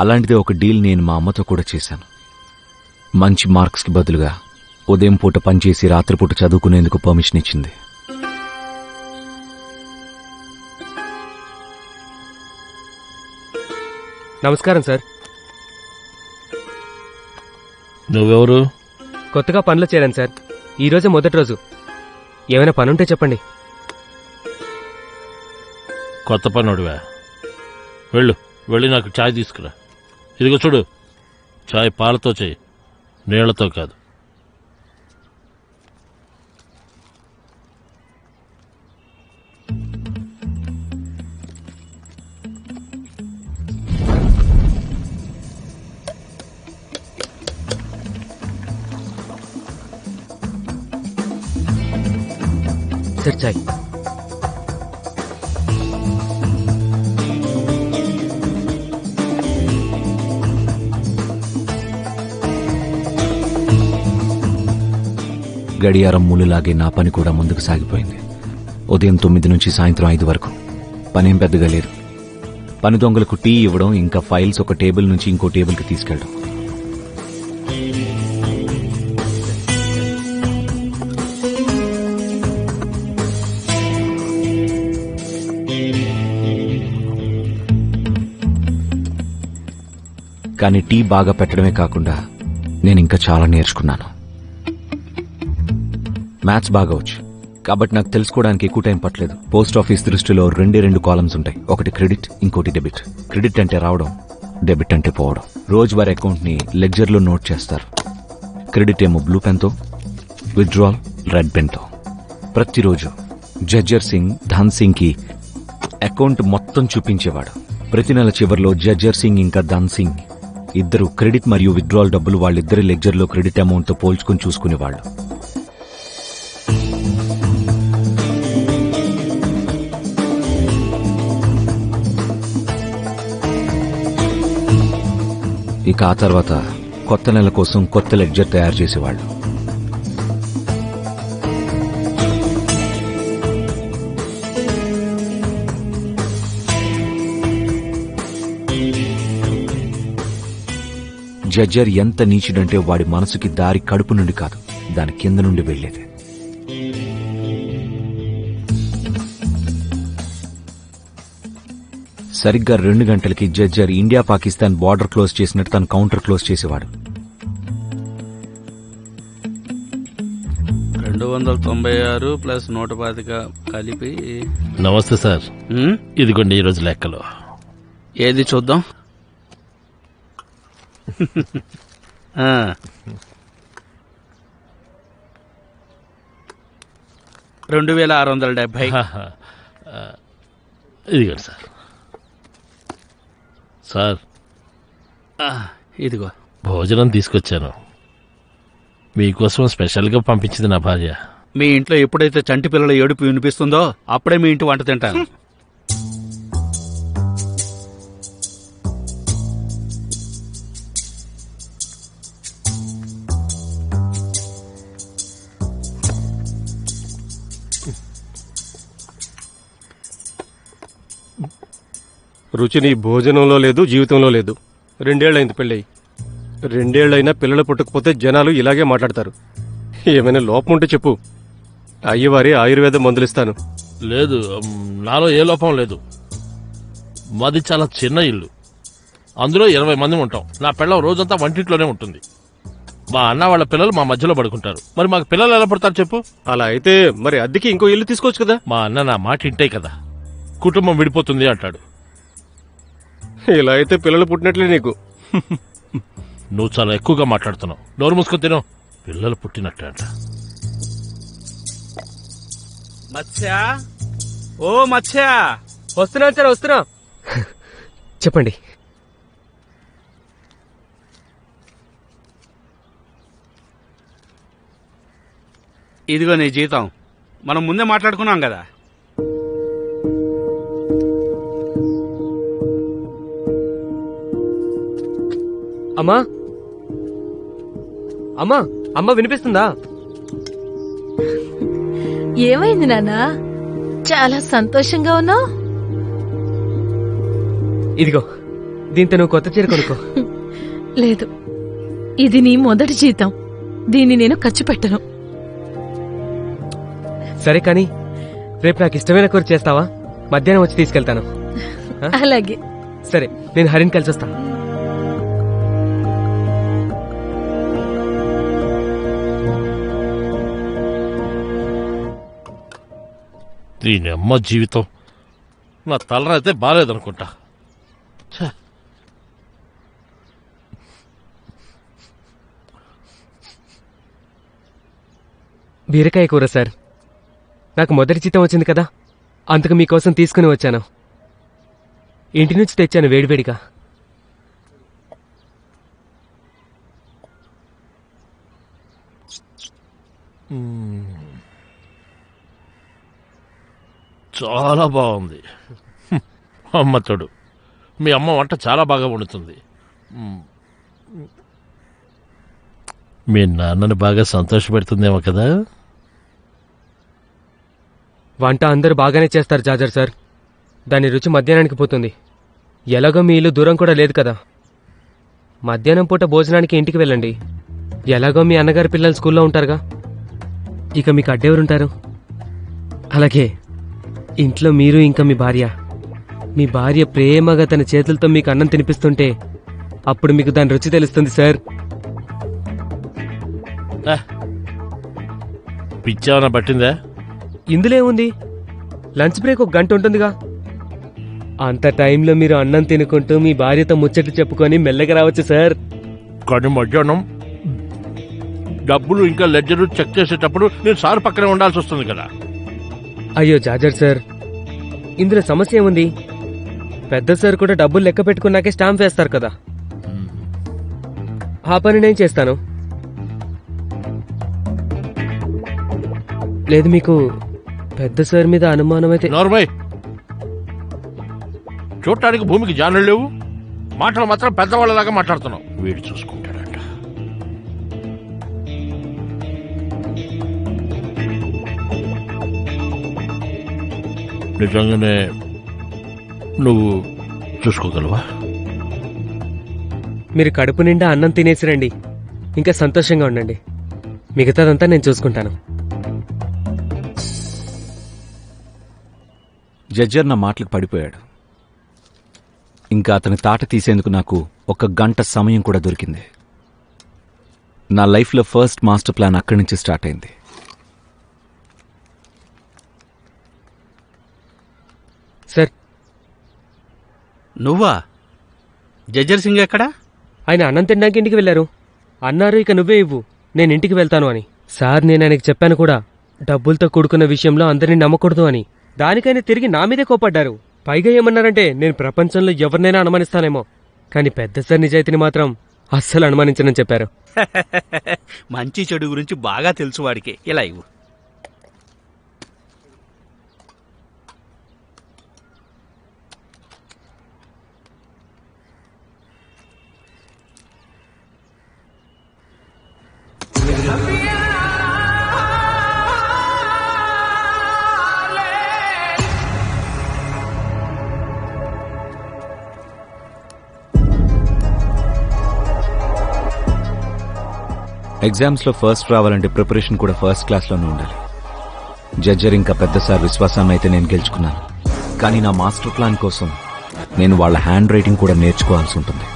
అలాంటిదే ఒక డీల్ నేను మా అమ్మతో కూడా చేశాను. మంచి మార్క్స్కి బదులుగా ఉదయం పూట పనిచేసి రాత్రిపూట చదువుకునేందుకు పర్మిషన్ ఇచ్చింది. నమస్కారం సార్. నువ్వెవరు? కొత్తగా పనిలో చేరాను సార్. ఈరోజే మొదటి రోజు. ఏమైనా పనుంటే చెప్పండి. కొత్త పనోడివా? వెళ్ళి నాకు ఛాయ్ తీసుకురా. ఇదిగో చూడు, ఛాయ్ పాలతో చేయి, నీళ్లతో కాదు. సార్ చాయ్. గడియారం మూలులాగే నా పని కూడా ముందుకు సాగిపోయింది. ఉదయం 9 నుంచి సాయంత్రం 5 వరకు పనేం పెద్దగా లేదు. పని దొంగలకు టీ ఇవ్వడం, ఇంకా ఫైల్స్ ఒక టేబుల్ నుంచి ఇంకో టేబుల్కి తీసుకెళ్ళడం. కానీ టీ బాగా పెట్టడమే కాకుండా నేను ఇంకా చాలా నేర్చుకున్నాను. మ్యాథ్స్ బాగా వచ్చు కాబట్టి నాకు తెలుసుకోవడానికి ఎక్కువ టైం పట్టలేదు. పోస్ట్ ఆఫీస్ దృష్టిలో 2 కాలమ్స్ ఉంటాయి. ఒకటి క్రెడిట్, ఇంకోటి డెబిట్. క్రెడిట్ అంటే రావడం, డెబిట్ అంటే పోవడం. రోజువారీ అకౌంట్ ని లెడ్జర్ లో నోట్ చేస్తారు. క్రెడిట్ ఏమో బ్లూ పెన్ తో, విత్డ్రాల్ రెడ్ పెన్ తో. ప్రతిరోజు జడ్జర్ సింగ్ ధన్ సింగ్ కి అకౌంట్ మొత్తం చూపించేవాడు. ప్రతి నెల చివరిలో జడ్జర్ సింగ్ ఇంకా ధన్ సింగ్ ఇద్దరు క్రెడిట్ మరియు విత్డ్రాల్ డబ్బులు వాళ్ళిద్దరి లెడ్జర్ లో క్రెడిట్ అమౌంట్ తో పోల్చుకుని చూసుకునేవాళ్లు. ఇక ఆ తర్వాత కొత్త నెల కోసం కొత్త లెడ్జర్ తయారు చేసేవాళ్లు. జడ్జర్ ఎంత నీచుడంటే వాడి మనసుకి దారి కడుపు నుండి కాదు, దాని కింద నుండి వెళ్లేది. సరిగ్గా 2 గంటలకి జడ్జర్ ఇండియా పాకిస్తాన్ బార్డర్ క్లోజ్ చేసినట్టు తన కౌంటర్ క్లోజ్ చేసేవాడు. 296 ప్లస్ 125 కలిపి. నమస్తే సార్. ఇదిగోండి ఈరోజు లెక్కలు. ఏది చూద్దాం. 2670. ఇదిగోండి సార్. సార్ ఇదిగో భోజనం తీసుకొచ్చాను. మీకోసం స్పెషల్గా పంపించింది నా భార్య. మీ ఇంట్లో ఎప్పుడైతే చంటి పిల్లల ఏడుపు వినిపిస్తుందో అప్పుడే మీ ఇంటి వంట తింటాను. రుచి నీ భోజనంలో లేదు, జీవితంలో లేదు. 2 ఏళ్లైంది పెళ్ళయి. 2 ఏళ్లైనా పిల్లలు పుట్టకపోతే జనాలు ఇలాగే మాట్లాడతారు. ఏమైనా లోపం ఉంటే చెప్పు, అయ్యవారి ఆయుర్వేద మందులిస్తాను. లేదు, నాలో ఏ లోపం లేదు. మాది చాలా చిన్న ఇల్లు, అందులో 20 మంది ఉంటాం. నా పిల్లలు రోజంతా వంటింట్లోనే ఉంటుంది. మా అన్న వాళ్ళ పిల్లలు మా మధ్యలో పడుకుంటారు. మరి మాకు పిల్లలు ఎలా పడతారు చెప్పు? అలా అయితే మరి అద్దెకి ఇంకో ఇల్లు తీసుకోవచ్చు కదా. మా అన్న నా మాట ఇంటే కదా కుటుంబం విడిపోతుంది అంటాడు. ఇలా అయితే పిల్లలు పుట్టినట్లే నీకు. నువ్వు చాలా ఎక్కువగా మాట్లాడుతున్నావు. నోరు మూసుకొని తిను. పిల్లలు పుట్టినట్టే అంట. మత్స్యా, ఓ మత్స్యా. వస్తున్నాను సార్, వస్తున్నా. చెప్పండి. ఇదిగో నీ జీతం. మనం ముందే మాట్లాడుకున్నాం కదా. అమ్మా, అమ్మా, అమ్మ వినిపిస్తుందా? ఏమైంది నాన్నా? చాలా సంతోషంగా ఉన్నావు. ఇదిగో దీంతో నువ్వు కొత్త చీర కొనుక్కో. లేదు, ఇది నీ మొదటి జీతం. దీన్ని నేను ఖర్చు పెట్టను. సరే కానీ రేపు నాకు ఇష్టమైన కూర చేస్తావా? మధ్యాహ్నం వచ్చి తీసుకెళ్తాను. అలాగే. సరే, నేను హరిని కలిసి వస్తాను. దీని అమ్మ జీవితం, నా తలరైతే బాగాలేదనుకుంటా. ఛే. బీరకాయ కూర సార్. నాకు మొదటి జీతం వచ్చింది కదా, అందుకు మీకోసం తీసుకుని వచ్చాను. ఇంటి నుంచి తెచ్చాను వేడివేడిగా. చాలా బాగుంది. అమ్మ తోడు, మీ అమ్మ వంట చాలా బాగా వండుతుంది. మీ నాన్నని బాగా సంతోషపెడుతుందేమో కదా. వంట అందరూ బాగానే చేస్తారు జాజర్ సార్. దాని రుచి మధ్యాహ్నానికి పోతుంది. ఎలాగో మీ ఇల్లు దూరం కూడా లేదు కదా. మధ్యాహ్నం పూట భోజనానికి ఇంటికి వెళ్ళండి. ఎలాగో మీ అన్నగారి పిల్లలు స్కూల్లో ఉంటారుగా. ఇక మీకు అడ్డెవరుంటారు? అలాగే ఇంట్లో మీరు ఇంకా మీ భార్య ప్రేమగా తన చేతులతో మీకు అన్నం తినిపిస్తుంటే అప్పుడు మీకు దాని రుచి తెలుస్తుంది సార్. పిచ్చేమన్నా పట్టిందా? ఇందులో ఏముంది? లంచ్ బ్రేక్ 1 గంట ఉంటుందిగా. అంత టైంలో మీరు అన్నం తినుకుంటూ మీ భార్యతో ముచ్చట్లు చెప్పుకొని మెల్లగా రావచ్చు సార్. కానీ మధ్యాహ్నం డబ్బులు ఇంకా లెడ్జర్ చెక్ చేసేటప్పుడు నేను సార్ పక్కనే ఉండాల్సి వస్తుంది కదా. అయ్యో జాజర్ సార్, ఇందులో సమస్య ఏముంది? పెద్ద సార్ కూడా డబ్బులు లెక్క పెట్టుకున్నాకే స్టాంప్ వేస్తారు కదా. ఆ పని నేను చేస్తాను. లేదు మీకు పెద్ద సార్ మీద అనుమానం అయితే నోర్మయ్, చూడటానికి భూమికి జానులు లేవు, మాటలు మాత్రం పెద్దవాళ్ళలాగా మాట్లాడుతున్నావు. వీడు చూసుకుంటాడంట. నిజంగానే నువ్వు చూసుకోగలవా? మీరు కడుపు నిండా అన్నం తినేసి రండి, ఇంకా సంతోషంగా ఉండండి. మిగతాదంతా నేను చూసుకుంటాను. జడ్జర్ నా మాటలకు పడిపోయాడు. ఇంకా అతని తాట తీసేందుకు నాకు 1 గంట సమయం కూడా దొరికింది. నా లైఫ్లో ఫస్ట్ మాస్టర్ ప్లాన్ అక్కడి నుంచి స్టార్ట్ అయింది. సార్, నువ్వా? జడ్జర్ సింగ్ ఎక్కడా? ఆయన అన్నం తినడానికి ఇంటికి వెళ్ళారు. అన్నారు ఇక నువ్వే ఇవ్వు, నేను ఇంటికి వెళ్తాను అని. సార్, నేను ఆయనకి చెప్పాను కూడా డబ్బులతో కూడుకున్న విషయంలో అందరినీ నమ్మకూడదు అని. దానికైనా తిరిగి నా మీదే కోపడ్డారు. పైగా ఏమన్నారంటే నేను ప్రపంచంలో ఎవరినైనా అనుమానిస్తానేమో, కానీ పెద్ద సార్ నిజాయితీని మాత్రం అస్సలు అనుమానించనని చెప్పారు. మంచి చెడు గురించి బాగా తెలుసు వాడికి. ఇలా ఇవ్వు. ఎగ్జామ్స్లో ఫస్ట్ రావాలంటే ప్రిపరేషన్ కూడా ఫస్ట్ క్లాస్లోనే ఉండాలి. జడ్జర్ ఇంకా పెద్ద సార్ విశ్వాసాన్ని అయితే నేను గెలుచుకున్నాను, కానీ నా మాస్టర్ ప్లాన్ కోసం నేను వాళ్ళ హ్యాండ్ రైటింగ్ కూడా నేర్చుకోవాల్సి ఉంటుంది.